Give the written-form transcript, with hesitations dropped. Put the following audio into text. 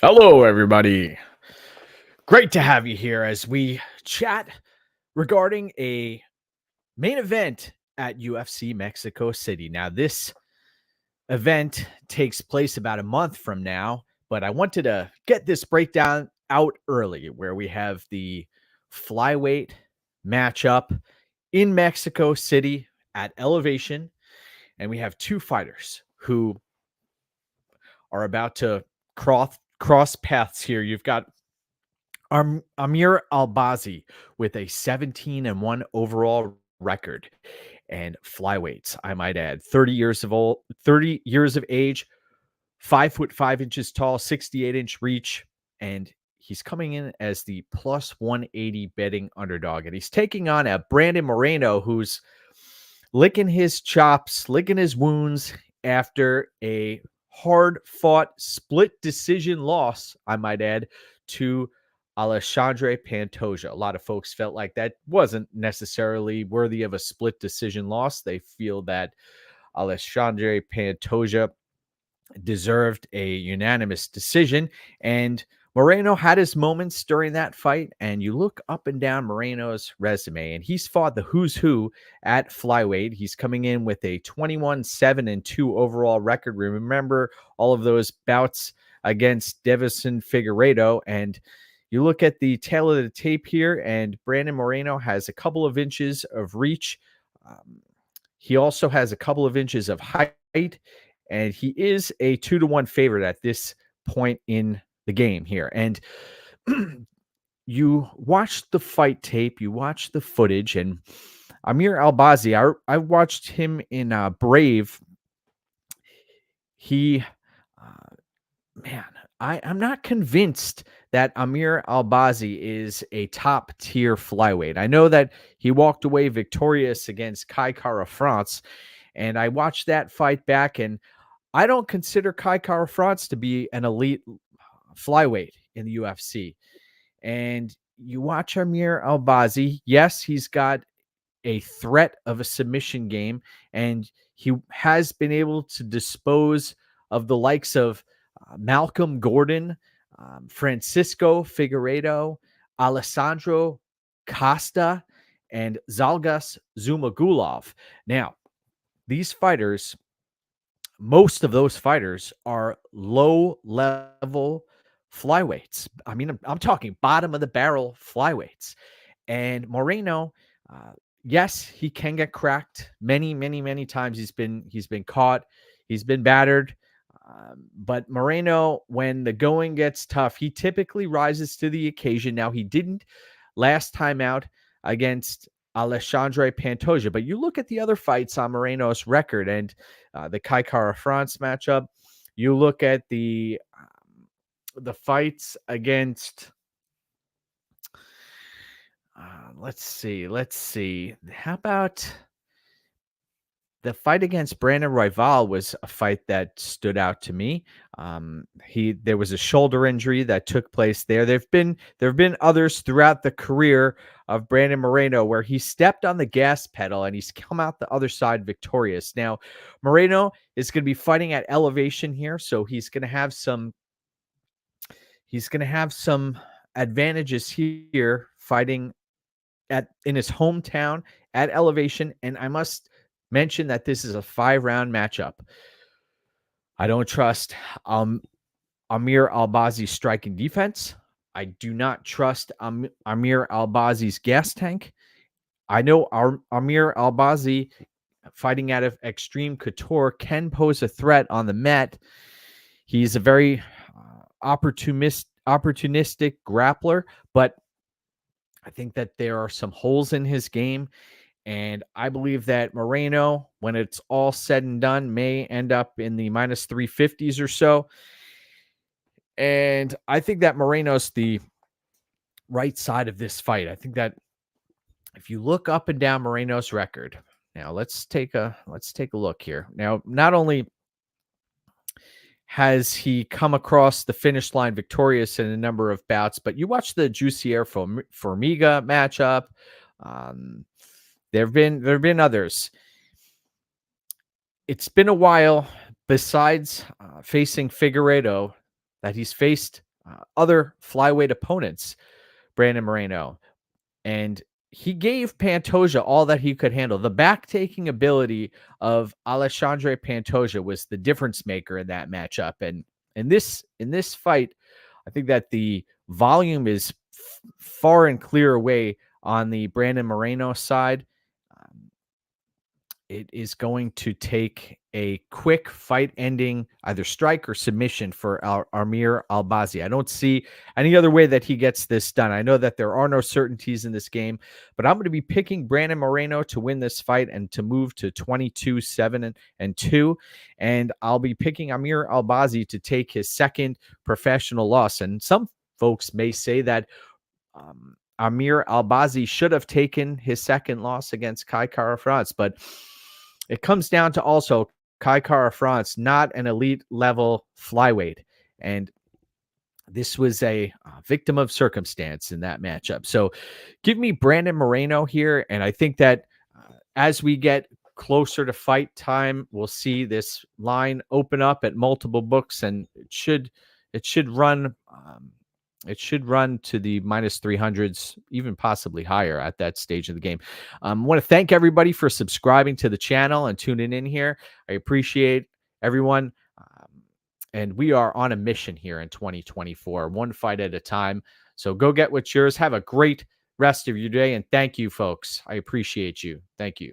Hello, everybody. Great to have you here as we chat regarding a main event at UFC Mexico City. Now, this event takes place about a month from now, but I wanted to get this breakdown out early where we have the flyweight matchup in Mexico City at Elevation. And we have two fighters who are about to cross paths here. You've got Amir Albazi with a 17-1 overall record and flyweights, I might add. 30 years of age, 5'5" tall, 68-inch reach, and he's coming in as the plus 180 betting underdog. And he's taking on a Brandon Moreno who's licking his chops, licking his wounds after a hard-fought split decision loss, I might add, to Alexandre Pantoja. A lot of folks felt like that wasn't necessarily worthy of a split decision loss. They feel that Alexandre Pantoja deserved a unanimous decision. And Moreno had his moments during that fight. And you look up and down Moreno's resume, and he's fought the who's who at flyweight. He's coming in with a 21-7-2 overall record. Remember all of those bouts against Davison Figueiredo. And you look at the tail of the tape here, and Brandon Moreno has a couple of inches of reach. He also has a couple of inches of height, and he is a 2-1 favorite at this point in the game here. And you watch the fight tape, you watch the footage, and Amir Albazi, I watched him in Brave. I'm not convinced that Amir Albazi is a top tier flyweight. I know that he walked away victorious against Kai Kara France, and I watched that fight back, and I don't consider Kai Kara France to be an elite flyweight in the UFC. And you watch Amir Albazi, yes, he's got a threat of a submission game, and he has been able to dispose of the likes of Malcolm Gordon, Francisco Figueiredo, Alessandro Costa, and Zalgas Zumagulov. Now, these fighters, most of those fighters are low-level flyweights. I mean, I'm talking bottom of the barrel flyweights. And Moreno, yes, he can get cracked many times. He's been caught, he's been battered. But Moreno, when the going gets tough, he typically rises to the occasion. Now, he didn't last time out against Alexandre Pantoja, but you look at the other fights on Moreno's record and the Kai Kara France matchup. You look at the fights against. Let's see. How about the fight against Brandon Royval? Was a fight that stood out to me. There was a shoulder injury that took place there. There have been others throughout the career of Brandon Moreno where he stepped on the gas pedal and he's come out the other side victorious. Now, Moreno is going to be fighting at elevation here, so he's going to have some advantages here fighting in his hometown at elevation. And I must mention that this is a 5-round matchup. I don't trust Amir Albazi's striking defense. I do not trust Amir Albazi's gas tank. I know Amir Albazi, fighting out of Extreme Couture, can pose a threat on the mat. He's a very opportunistic grappler, but I think that there are some holes in his game. And I believe that Moreno, when it's all said and done, may end up in the minus 350s or so. And I think that Moreno's the right side of this fight. I think that if you look up and down Moreno's record, now let's take a look here. Now, not only has he come across the finish line victorious in a number of bouts, but you watch the Jussier Formiga matchup. There have been others. It's been a while, besides facing Figueiredo, that he's faced other flyweight opponents, Brandon Moreno, and he gave Pantoja all that he could handle. The back-taking ability of Alexandre Pantoja was the difference maker in that matchup. And in this fight, I think that the volume is far and clear away on the Brandon Moreno side. It is going to take a quick fight-ending either strike or submission for Amir Albazi. I don't see any other way that he gets this done. I know that there are no certainties in this game, but I'm going to be picking Brandon Moreno to win this fight and to move to 22-7-2. And I'll be picking Amir Albazi to take his second professional loss. And some folks may say that Amir Albazi should have taken his second loss against Kai Kara-France, but it comes down to also Kai Kara-France, not an elite level flyweight. And this was a victim of circumstance in that matchup. So give me Brandon Moreno here. And I think that as we get closer to fight time, we'll see this line open up at multiple books, and it should run it should run to the minus 300s, even possibly higher at that stage of the game. I want to thank everybody for subscribing to the channel and tuning in here. I appreciate everyone. And we are on a mission here in 2024, one fight at a time. So go get what's yours. Have a great rest of your day. And thank you, folks. I appreciate you. Thank you.